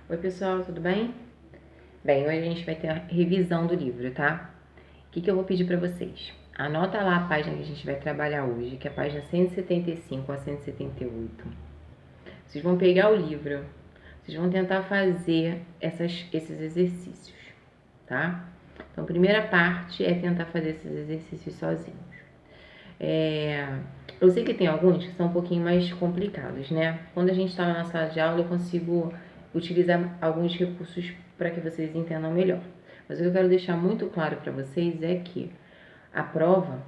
Oi pessoal, tudo bem? Bem, hoje a gente vai ter a revisão do livro, tá? O que eu vou pedir para vocês? Anota lá a página que a gente vai trabalhar hoje, que é a página 175 a 178. Vocês vão pegar o livro, vocês vão tentar fazer esses exercícios, tá? Então, a primeira parte é tentar fazer esses exercícios sozinhos. Eu sei que tem alguns que são um pouquinho mais complicados, né? Quando a gente está na sala de aula, eu consigo utilizar alguns recursos para que vocês entendam melhor. Mas o que eu quero deixar muito claro para vocês é que a prova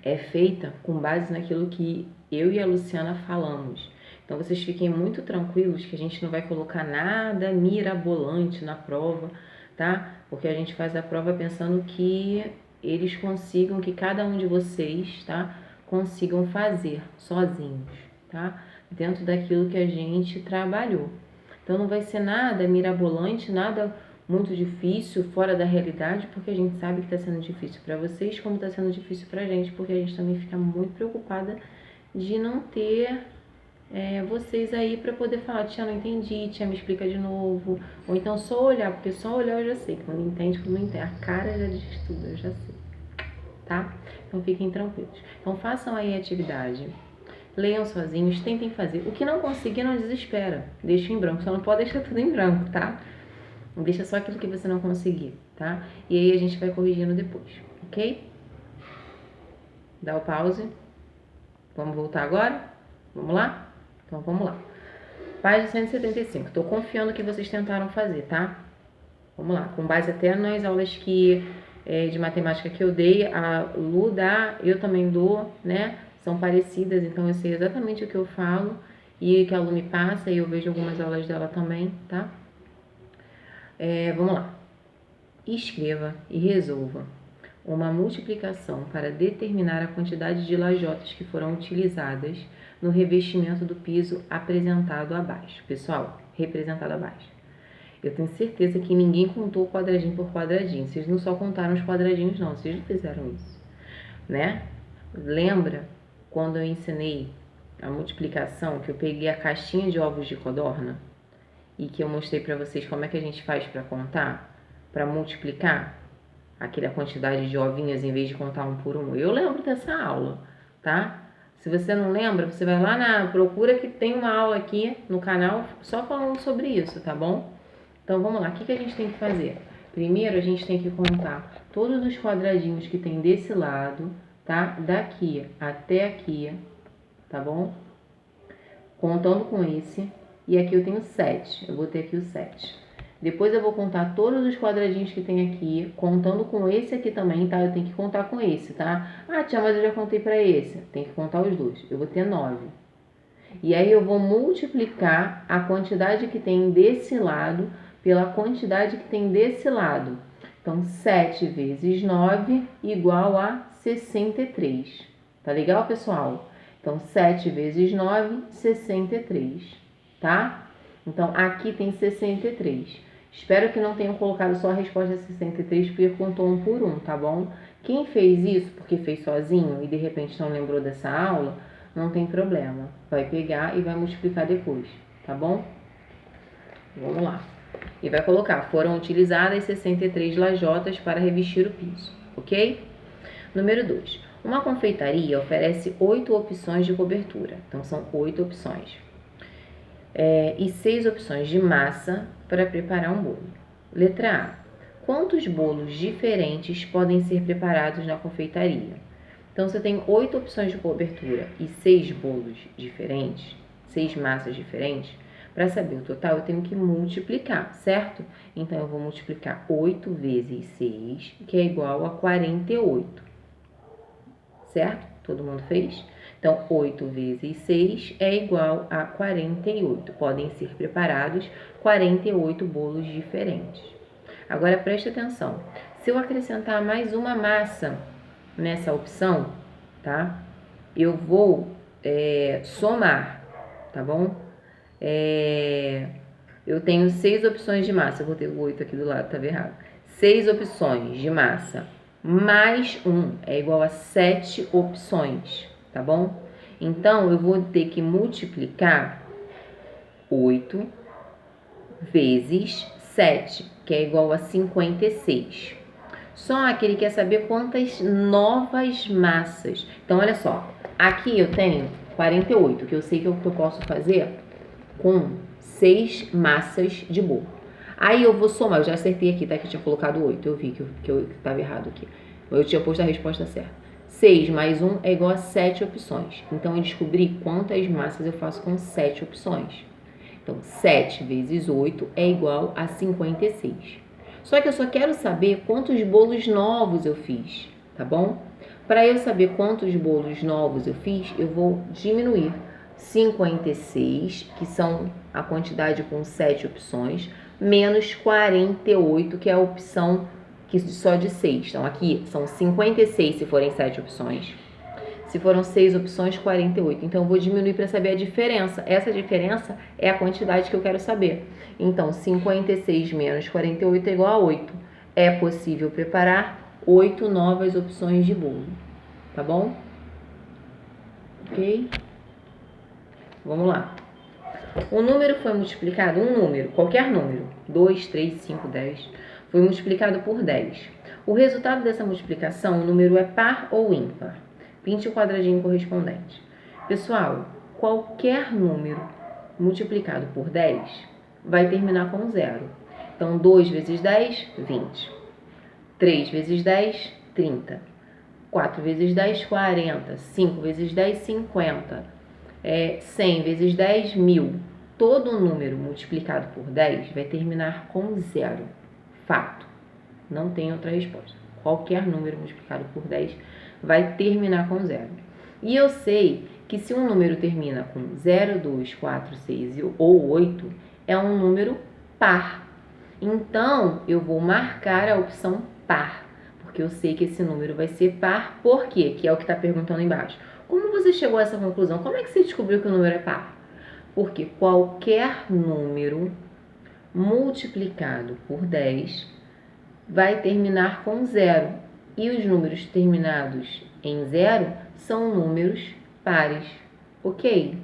é feita com base naquilo que eu e a Luciana falamos. Então vocês fiquem muito tranquilos que a gente não vai colocar nada mirabolante na prova, tá? Porque a gente faz a prova pensando que eles consigam, que cada um de vocês, tá? Consigam fazer sozinhos, tá? Dentro daquilo que a gente trabalhou. Então não vai ser nada mirabolante, nada muito difícil, fora da realidade, porque a gente sabe que está sendo difícil para vocês, como está sendo difícil para a gente, porque a gente também fica muito preocupada de não ter vocês aí para poder falar, tia, não entendi, tia, me explica de novo, ou então só olhar, porque só olhar eu já sei, quando entende, quando não entende, a cara já diz tudo, eu já sei, tá? Então fiquem tranquilos. Então façam aí a atividade. Leiam sozinhos, tentem fazer. O que não conseguir, não desespera. Deixa em branco. Só não pode deixar tudo em branco, tá? Deixa só aquilo que você não conseguir, tá? E aí a gente vai corrigindo depois, ok? Dá o pause. Vamos voltar agora? Vamos lá? Então vamos lá. Página 175. Tô confiando que vocês tentaram fazer, tá? Vamos lá. Com base até nas aulas de matemática que eu dei, a Lu dá, eu também dou, né? São parecidas, então eu sei exatamente o que eu falo e o que a Lu me passa, e eu vejo algumas aulas dela também, tá? Vamos lá. Escreva e resolva uma multiplicação para determinar a quantidade de lajotas que foram utilizadas no revestimento do piso apresentado abaixo. Pessoal, representado abaixo. Eu tenho certeza que ninguém contou quadradinho por quadradinho. Vocês não só contaram os quadradinhos, não. Vocês não fizeram isso, né? Lembra quando eu ensinei a multiplicação, que eu peguei a caixinha de ovos de codorna e que eu mostrei para vocês como é que a gente faz para contar, para multiplicar aquela quantidade de ovinhos em vez de contar um por um? Eu lembro dessa aula, tá? Se você não lembra, você vai lá na procura que tem uma aula aqui no canal só falando sobre isso, tá bom? Então vamos lá, o que a gente tem que fazer? Primeiro a gente tem que contar todos os quadradinhos que tem desse lado, tá? Daqui até aqui, tá bom? Contando com esse. E aqui eu tenho 7, eu botei aqui o 7. Depois eu vou contar todos os quadradinhos que tem aqui, contando com esse aqui também, tá? Eu tenho que contar com esse, tá? Ah, tia, mas eu já contei para esse. Tem que contar os dois. Eu vou ter 9. E aí eu vou multiplicar a quantidade que tem desse lado pela quantidade que tem desse lado. Então, 7 vezes 9 igual a 63. Tá legal, pessoal? Então, 7 vezes 9, 63, tá? Então, aqui tem 63. Espero que não tenham colocado só a resposta 63, porque contou um por um, tá bom? Quem fez isso porque fez sozinho e de repente não lembrou dessa aula, não tem problema. Vai pegar e vai multiplicar depois, tá bom? Vamos lá. E vai colocar, foram utilizadas 63 lajotas para revestir o piso, ok? Número 2. Uma confeitaria oferece 8 opções de cobertura. Então, são 8 opções. E 6 opções de massa para preparar um bolo. Letra A. Quantos bolos diferentes podem ser preparados na confeitaria? Então, você tem 8 opções de cobertura e 6 bolos diferentes, 6 massas diferentes. Para saber o total, eu tenho que multiplicar, certo? Então, eu vou multiplicar 8 vezes 6, que é igual a 48. Certo? Todo mundo fez? Então, 8 vezes 6 é igual a 48. Podem ser preparados 48 bolos diferentes. Agora, preste atenção. Se eu acrescentar mais uma massa nessa opção, tá? Eu vou somar, tá bom? Eu tenho 6 opções de massa. Eu vou ter o 8 aqui do lado, tava errado. 6 opções de massa mais 1 é igual a 7 opções, tá bom? Então, eu vou ter que multiplicar 8 vezes 7, que é igual a 56. Só que ele quer saber quantas novas massas. Então, olha só. Aqui eu tenho 48, que eu sei que é o que eu posso fazer com 6 massas de bolo. Aí eu vou somar, eu já acertei aqui, tá? Que eu tinha colocado 8, eu vi que eu estava errado aqui. Eu tinha posto a resposta certa. 6 mais 1 é igual a 7 opções. Então, eu descobri quantas massas eu faço com 7 opções. Então, 7 vezes 8 é igual a 56. Só que eu só quero saber quantos bolos novos eu fiz, tá bom? Para eu saber quantos bolos novos eu fiz, eu vou diminuir 56, que são a quantidade com 7 opções, menos 48, que é a opção que só de 6. Então, aqui são 56 se forem 7 opções. Se foram 6 opções, 48. Então, eu vou diminuir para saber a diferença. Essa diferença é a quantidade que eu quero saber. Então, 56 menos 48 é igual a 8. É possível preparar 8 novas opções de bolo. Tá bom? Ok? Vamos lá. O número foi multiplicado, um número, qualquer número, 2, 3, 5, 10, foi multiplicado por 10. O resultado dessa multiplicação, o número é par ou ímpar? Pinte o quadradinho correspondente. Pessoal, qualquer número multiplicado por 10 vai terminar com 0. Então, 2 vezes 10, 20. 3 vezes 10, 30. 4 vezes 10, 40. 5 vezes 10, 50. 100 vezes 10, 1000. Todo número multiplicado por 10 vai terminar com 0. Fato. Não tem outra resposta. Qualquer número multiplicado por 10 vai terminar com 0. E eu sei que se um número termina com 0, 2, 4, 6 ou 8, é um número par. Então, eu vou marcar a opção par, porque eu sei que esse número vai ser par. Por quê? Que é o que está perguntando embaixo. Como você chegou a essa conclusão? Como é que você descobriu que o número é par? Porque qualquer número multiplicado por 10 vai terminar com 0. E os números terminados em 0 são números pares. Ok?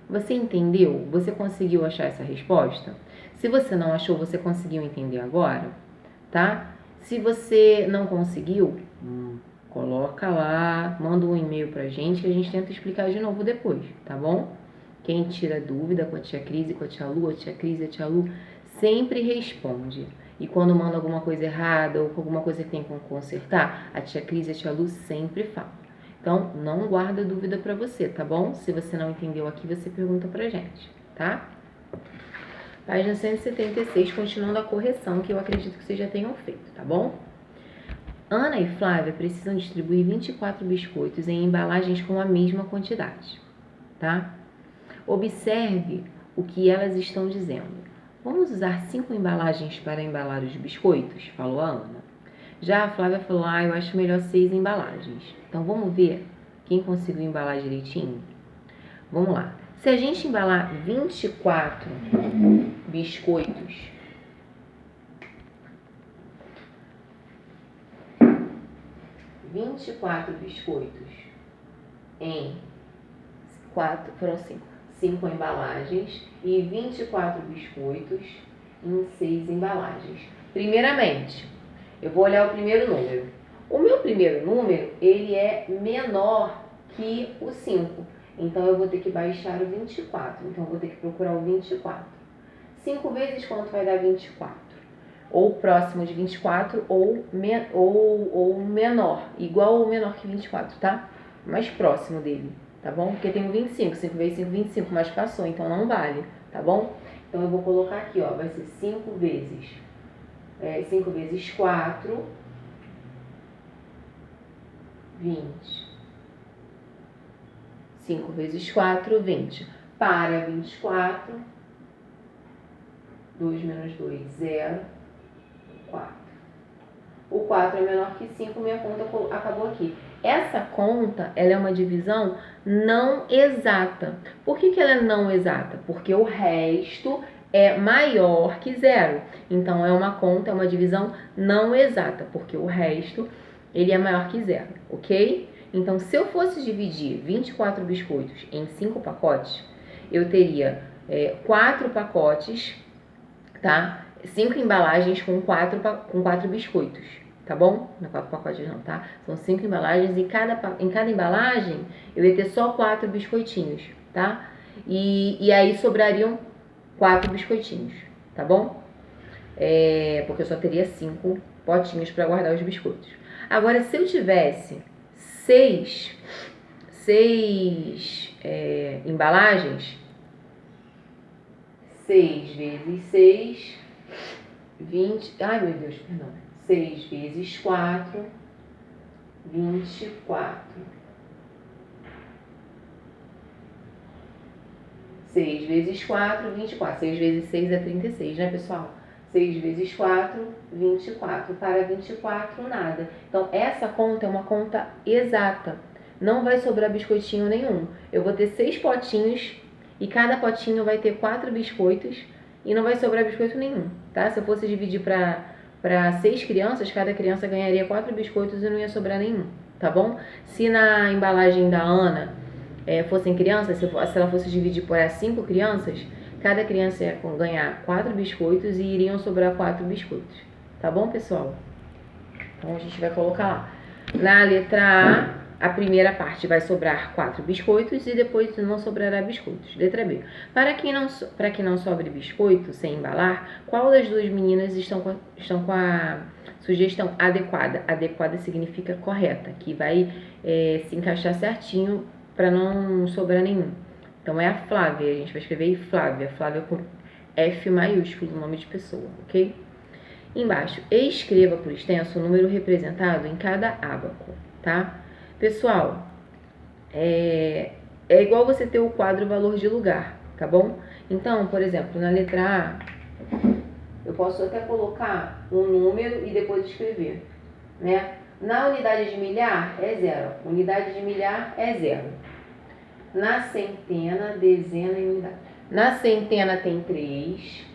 Você entendeu? Você conseguiu achar essa resposta? Se você não achou, você conseguiu entender agora? Tá? Se você não conseguiu, coloca lá, manda um e-mail pra gente que a gente tenta explicar de novo depois, tá bom? Quem tira dúvida com a tia Cris, com a tia Lu, a tia Cris e a tia Lu sempre responde. E quando manda alguma coisa errada ou alguma coisa que tem que consertar, a tia Cris e a tia Lu sempre falam. Então, não guarda dúvida pra você, tá bom? Se você não entendeu aqui, você pergunta pra gente, tá? Página 176, continuando a correção que eu acredito que vocês já tenham feito, tá bom? Ana e Flávia precisam distribuir 24 biscoitos em embalagens com a mesma quantidade, tá? Observe o que elas estão dizendo. Vamos usar 5 embalagens para embalar os biscoitos? Falou a Ana. Já a Flávia falou, eu acho melhor 6 embalagens. Então, vamos ver quem conseguiu embalar direitinho? Vamos lá. Se a gente embalar 24 biscoitos, em 4, foram 5 embalagens e 24 biscoitos em 6 embalagens. Primeiramente, eu vou olhar o primeiro número. O meu primeiro número, ele é menor que o 5. Então, eu vou ter que baixar o 24. Então, eu vou ter que procurar o 24. 5 vezes quanto vai dar 24? Ou próximo de 24 ou menor. Igual ou menor que 24, tá? Mais próximo dele, tá bom? Porque tem o 25. 5 vezes 5, 25, mas passou, então não vale, tá bom? Então, eu vou colocar aqui, ó. Vai ser 5 vezes 4, 20. 5 vezes 4, 20. Para 24, 2 menos 2, 0, 4. O 4 é menor que 5, minha conta acabou aqui. Essa conta, ela é uma divisão não exata. Por que ela é não exata? Porque o resto é maior que 0. Então, é uma conta, é uma divisão não exata, porque o resto, ele é maior que 0, ok? Então, se eu fosse dividir 24 biscoitos em 5 pacotes, eu teria 4 pacotes tá? 5 embalagens com 4 biscoitos, tá bom? Não é 4 pacotes não, tá? São 5 embalagens e em cada embalagem eu ia ter só 4 biscoitinhos, tá? E aí sobrariam 4 biscoitinhos, tá bom? Porque eu só teria 5 potinhos para guardar os biscoitos. Agora, se eu tivesse 6 embalagens, 6 vezes 6, 20... Ai, meu Deus, perdão. 6 vezes 4, 24. 6 vezes 4, 24. 6 vezes 6 é 36, né, pessoal? 6 vezes 4, 24. Para 24, nada. Então, essa conta é uma conta exata. Não vai sobrar biscoitinho nenhum. Eu vou ter 6 potinhos e cada potinho vai ter 4 biscoitos e não vai sobrar biscoito nenhum, tá? Se eu fosse dividir para 6 crianças, cada criança ganharia 4 biscoitos e não ia sobrar nenhum, tá bom? Se na embalagem da Ana fossem crianças, se ela fosse dividir por 5 crianças, cada criança ia ganhar 4 biscoitos e iriam sobrar 4 biscoitos, tá bom, pessoal? Então a gente vai colocar lá. Na letra A primeira parte vai sobrar 4 biscoitos e depois não sobrará biscoitos. Letra B. Para que não sobre biscoito sem embalar, qual das duas meninas estão com a sugestão adequada? Adequada significa correta, que vai se encaixar certinho para não sobrar nenhum. Então é a Flávia, a gente vai escrever Flávia. Flávia com F maiúsculo, nome de pessoa, ok? Embaixo, escreva por extenso o número representado em cada ábaco, tá? Pessoal, é igual você ter o quadro valor de lugar, tá bom? Então, por exemplo, na letra A, eu posso até colocar um número e depois escrever, né? Na unidade de milhar é 0. Unidade de milhar é 0. Na centena, dezena e unidade. Na centena tem 3.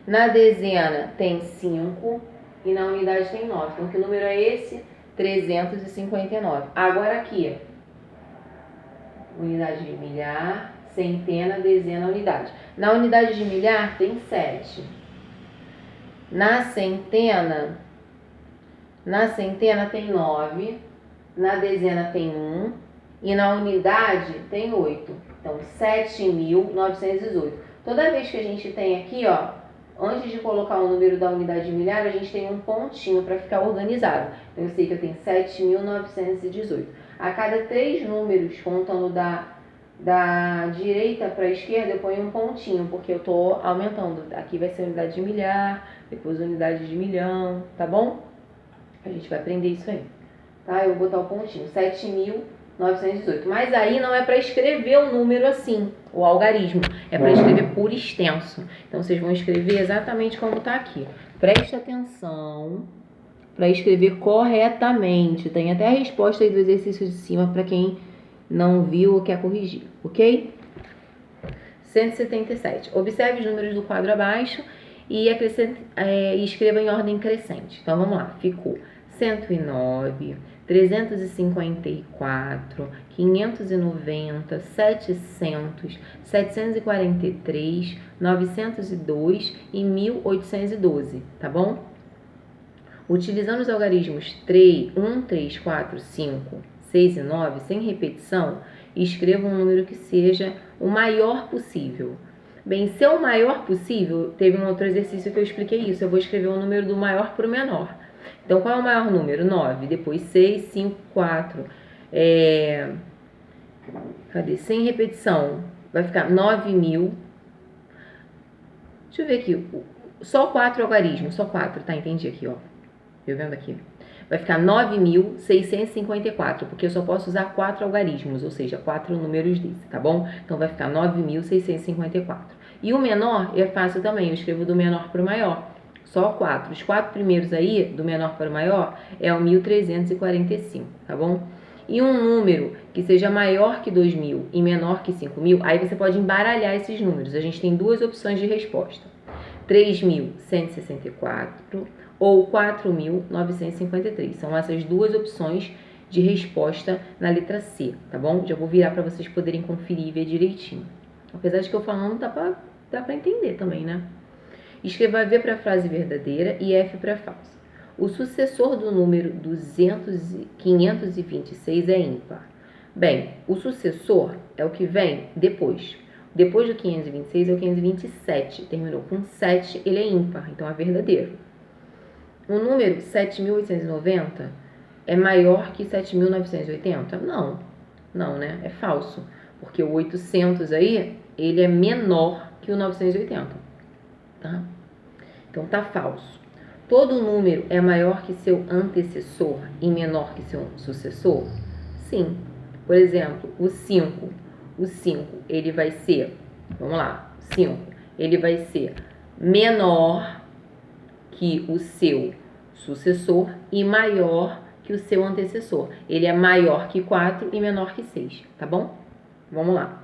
Na dezena tem 5. E na unidade tem 9. Então, que número é esse? 359. Agora aqui, unidade de milhar, centena, dezena, unidade. Na unidade de milhar tem 7. Na centena tem 9. Na dezena tem 1. E na unidade tem 8. Então, 7.918. Toda vez que a gente tem aqui, ó, antes de colocar o número da unidade de milhar, a gente tem um pontinho para ficar organizado. Então, eu sei que eu tenho 7.918. A cada 3 números, contando da direita para a esquerda, eu ponho um pontinho, porque eu estou aumentando. Aqui vai ser unidade de milhar, depois unidade de milhão, tá bom? A gente vai aprender isso aí, tá? Eu vou botar o pontinho, 7.918. Mas aí não é para escrever o número assim, o algarismo. É para escrever por extenso. Então, vocês vão escrever exatamente como está aqui. Preste atenção para escrever corretamente. Tem até a resposta aí do exercício de cima para quem não viu ou quer corrigir, ok? 177. Observe os números do quadro abaixo e escreva em ordem crescente. Então, vamos lá. Ficou 109... 354, 590, 700, 743, 902 e 1812, tá bom? Utilizando os algarismos 1, 3, 4, 5, 6 e 9, sem repetição, escreva um número que seja o maior possível. Bem, se é o maior possível, teve um outro exercício que eu expliquei isso. Eu vou escrever o número do maior para o menor. Então, qual é o maior número? 9, depois 6, 5, 4. Cadê? Sem repetição. Vai ficar 9.000. Deixa eu ver aqui. Só 4 algarismos, só 4, tá? Entendi aqui, ó. Eu vendo aqui. Vai ficar 9.654, porque eu só posso usar 4 algarismos, ou seja, 4 números desse, tá bom? Então, vai ficar 9.654. E o menor é fácil também, eu escrevo do menor para o maior. Só 4. Os 4 primeiros aí, do menor para o maior, é o 1.345, tá bom? E um número que seja maior que 2.000 e menor que 5.000, aí você pode embaralhar esses números. A gente tem duas opções de resposta. 3.164 ou 4.953. São essas duas opções de resposta na letra C, tá bom? Já vou virar para vocês poderem conferir e ver direitinho. Apesar de que eu falando, dá pra entender também, né? Escreva V para a frase verdadeira e F para falsa. O sucessor do número 526 é ímpar. Bem, o sucessor é o que vem depois. Depois do 526 é o 527. Terminou com 7, ele é ímpar, então é verdadeiro. O número 7.890 é maior que 7.980? Não, né? É falso. Porque o 800 aí, ele é menor que o 980. Tá? Então tá falso. Todo número é maior que seu antecessor e menor que seu sucessor? Sim. Por exemplo, o 5. O 5, ele vai ser, vamos lá, 5, ele vai ser menor que o seu sucessor e maior que o seu antecessor. Ele é maior que 4 e menor que 6, tá bom? Vamos lá.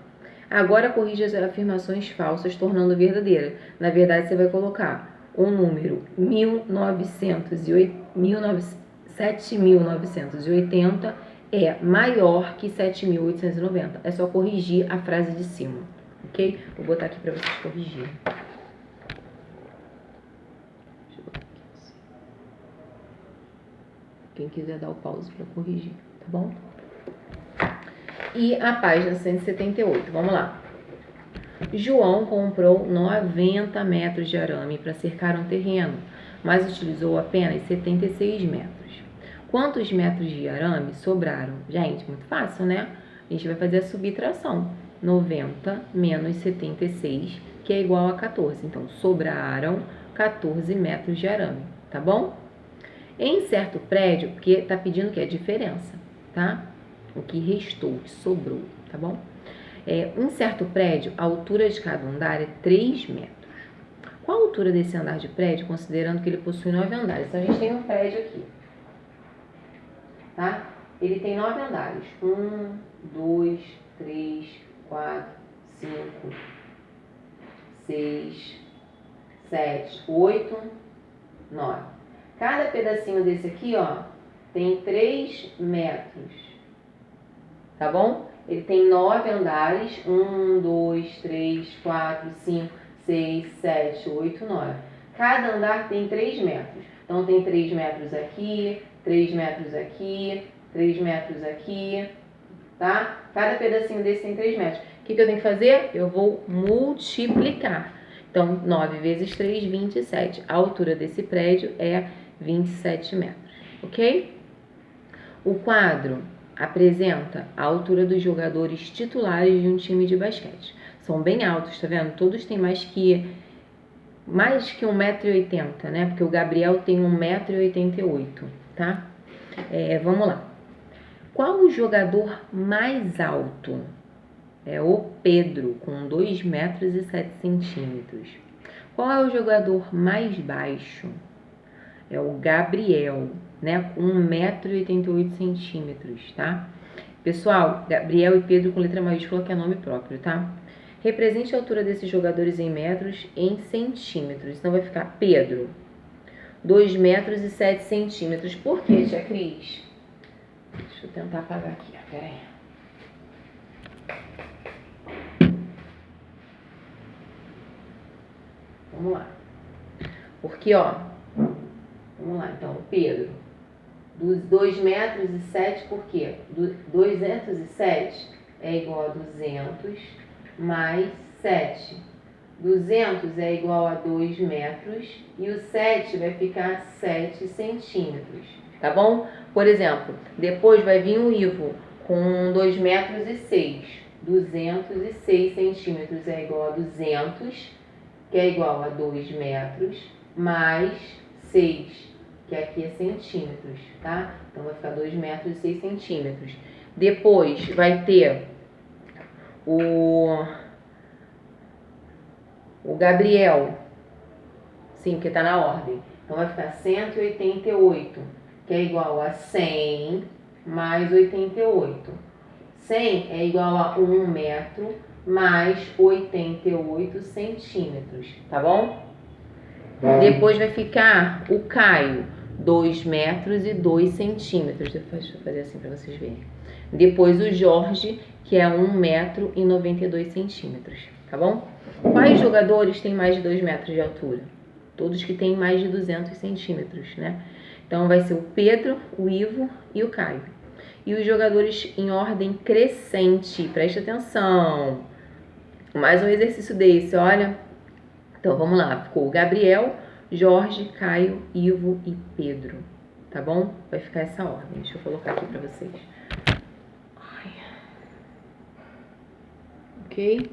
Agora corrija as afirmações falsas, tornando verdadeira. Na verdade, você vai colocar o número 7.980 é maior que 7.890. É só corrigir a frase de cima, ok? Vou botar aqui para vocês corrigirem. Deixa eu botar aqui assim. Quem quiser dar o pause para corrigir, tá bom? E a página 178, vamos lá. João comprou 90 metros de arame para cercar um terreno, mas utilizou apenas 76 metros. Quantos metros de arame sobraram? Gente, muito fácil, né? A gente vai fazer a subtração. 90 menos 76, que é igual a 14. Então, sobraram 14 metros de arame, tá bom? Em certo prédio, porque tá pedindo que é a diferença, tá? O que restou, o que sobrou, tá bom? Em certo prédio, a altura de cada andar é 3 metros. Qual a altura desse andar de prédio, considerando que ele possui 9 andares? Então, a gente tem um prédio aqui, tá? Ele tem 9 andares. 1, 2, 3, 4, 5, 6, 7, 8, 9. Cada pedacinho desse aqui, ó, tem 3 metros, tá bom? Ele tem 9 andares, 1, 2, 3, 4, 5, 6, 7, 8, 9. Cada andar tem 3 metros. Então, tem 3 metros aqui, 3 metros aqui, 3 metros aqui, tá? Cada pedacinho desse tem 3 metros. O que eu tenho que fazer? Eu vou multiplicar. Então, 9 vezes 3, 27. A altura desse prédio é 27 metros, ok? O quadro apresenta a altura dos jogadores titulares de um time de basquete. São bem altos, tá vendo? Todos têm mais que 1,80 m, né? Porque o Gabriel tem 1,88 m, tá? Vamos lá. Qual o jogador mais alto? É o Pedro, com 2,07 m. Qual é o jogador mais baixo? É o Gabriel, né? Com 1,88 m, tá? Pessoal, Gabriel e Pedro com letra maiúscula, que é nome próprio, tá? Represente a altura desses jogadores em metros em centímetros. Então, vai ficar Pedro, 2,07 m. Por quê, tia Cris? Deixa eu tentar apagar aqui, peraí. Vamos lá. Porque, ó, vamos lá, então, Pedro, dos 2,07 m, por quê? 207 é igual a 200 mais 7. 200 é igual a 2 metros e o 7 vai ficar 7 centímetros, tá bom? Por exemplo, depois vai vir o Ivo com 2 metros e 6. 206 centímetros é igual a 200, que é igual a 2 metros, mais 6, que aqui é centímetros, tá? Então, vai ficar 2 metros e 6 centímetros. Depois vai ter o Gabriel, sim, porque tá na ordem. Então, vai ficar 188, que é igual a 100 mais 88. 100 é igual a 1 metro mais 88 centímetros, tá bom? Depois vai ficar o Caio, 2 metros e 2 centímetros. Deixa eu fazer assim para vocês verem. Depois o Jorge, que é 1 metro e 92 centímetros, tá bom? Quais jogadores têm mais de 2 metros de altura? todos que têm mais de 200 centímetros, né? Então vai ser o Pedro, o Ivo e o Caio. E os jogadores em ordem crescente, preste atenção. Mais um exercício desse, olha. Então vamos lá, ficou o Gabriel, Jorge, Caio, Ivo e Pedro, tá bom? Vai ficar essa ordem, deixa eu colocar aqui pra vocês. Ok?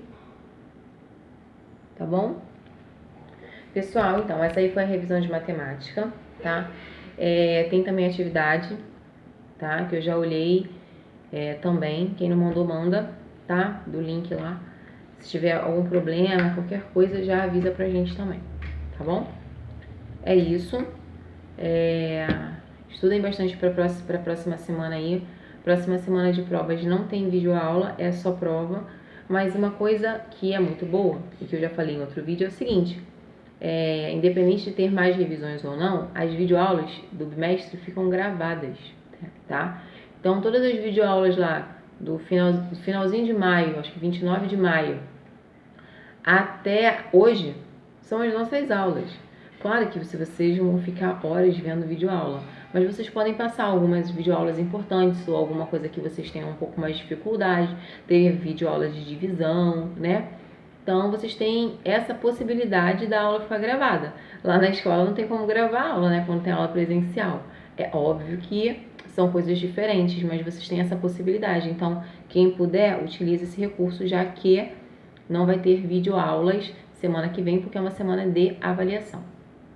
Tá bom? Pessoal, então, essa aí foi a revisão de matemática, tá? Tem também atividade, tá? Que eu já olhei também. Quem não mandou, manda, tá? Do link lá. Se tiver algum problema, qualquer coisa, já avisa pra gente também, tá bom? É isso. Estudem bastante pra próxima semana aí. Próxima semana de provas não tem videoaula, é só prova. Mas uma coisa que é muito boa, e que eu já falei em outro vídeo, é o seguinte. Independente de ter mais revisões ou não, as videoaulas do bimestre ficam gravadas, tá? Então, todas as videoaulas lá do finalzinho de maio, acho que 29 de maio, até hoje, são as nossas aulas. Claro que vocês vão ficar horas vendo videoaula, mas vocês podem passar algumas videoaulas importantes ou alguma coisa que vocês tenham um pouco mais de dificuldade, ter videoaulas de divisão, né? Então, vocês têm essa possibilidade da aula ficar gravada. Lá na escola não tem como gravar a aula, né? Quando tem aula presencial. É óbvio que são coisas diferentes, mas vocês têm essa possibilidade. Então, quem puder, utilize esse recurso, já que não vai ter videoaulas semana que vem, porque é uma semana de avaliação.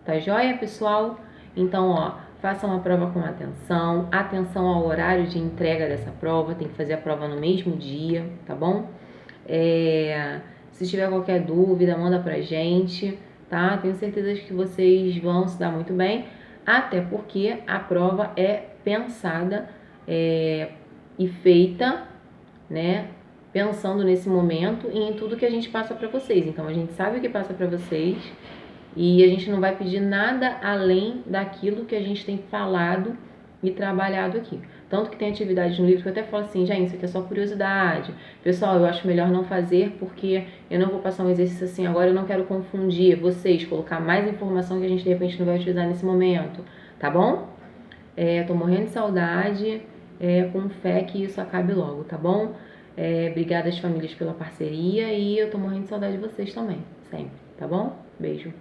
Tá joia, pessoal? Então, ó, façam a prova com atenção. Atenção ao horário de entrega dessa prova. Tem que fazer a prova no mesmo dia, tá bom? Se tiver qualquer dúvida, manda pra gente, tá? Tenho certeza que vocês vão se dar muito bem, até porque a prova é pensada e feita, né? Pensando nesse momento e em tudo que a gente passa pra vocês. Então, a gente sabe o que passa pra vocês e a gente não vai pedir nada além daquilo que a gente tem falado e trabalhado aqui. Tanto que tem atividade no livro que eu até falo assim, gente, isso aqui é só curiosidade. Pessoal, eu acho melhor não fazer porque eu não vou passar um exercício assim agora, eu não quero confundir vocês, colocar mais informação que a gente de repente não vai utilizar nesse momento, tá bom? Tô morrendo de saudade, com fé que isso acabe logo, tá bom? Obrigada às famílias pela parceria e eu tô morrendo de saudade de vocês também, sempre, tá bom? Beijo.